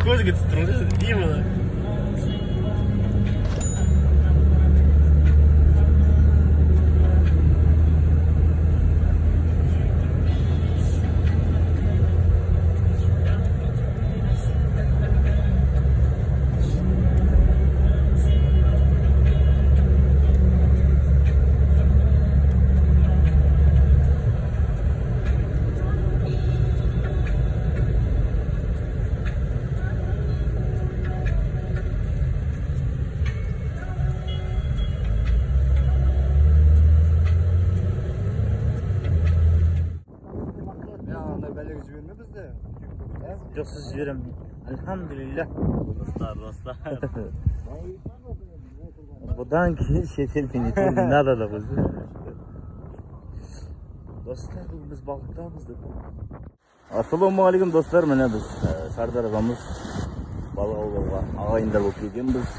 Көзге түсіп тұрмын не болады? Жоқ, сіз жіберем. Elhamdülillah. Dostlar. Бұдан кейін шетел минетен надо да біз. Достар, біз балықтамыз деп. Ассалаумағалейкум достар, міне біз Сардар ағамыз балық аулауға ағайындар болып келгенбіз.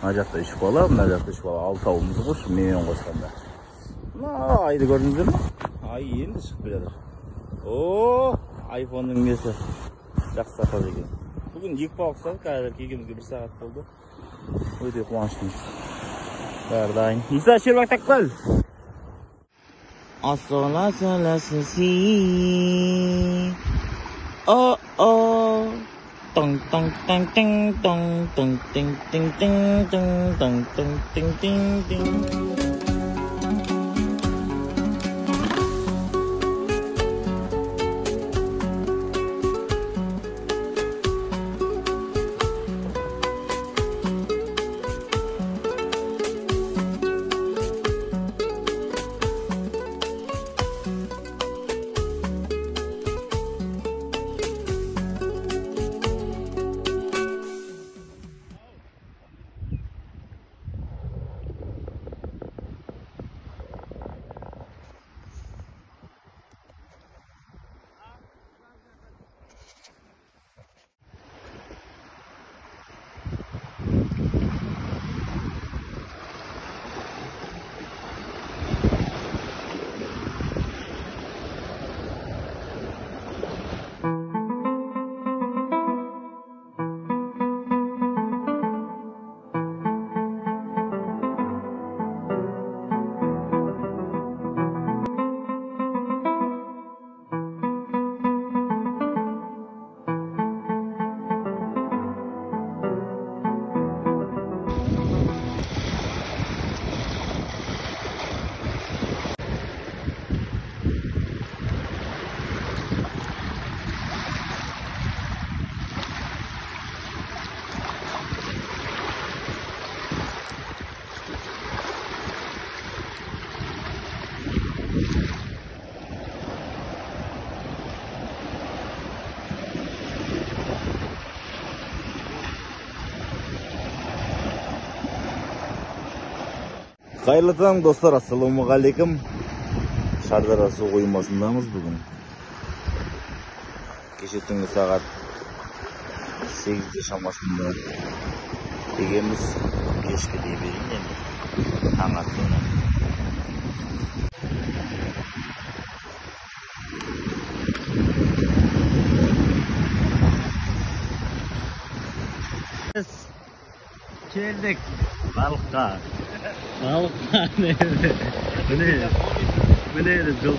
Мына жақта 3 бала, мына жақта 3 бала, 6 ауымыз қош, менен қосқанда. Мына айды көрдіңіздер ме? Ай енді шығып келеді. О, айфонның несі жақсы сапар екен. Бүгін 2 балық ұстадық, қазір келгенімізге 1 сағат болды. Өте қуаныштымыз. Бәрі дайын. Иса шербак тақпал. Асоласоласоси. О-о. Тон-тон-тон-тон-тон-тон-тон-тон-тон-тон-тон-тон-тон-тон-тон. Қайырлы таң достар, ассалаумағалейкум. Шардара су қоймасындамыз бүгін. Кеше түнгі сағат 8 шамасында дегенбіз. Кешкі дей берейін енді. Таң атты. Келдік балыққа. Міне жол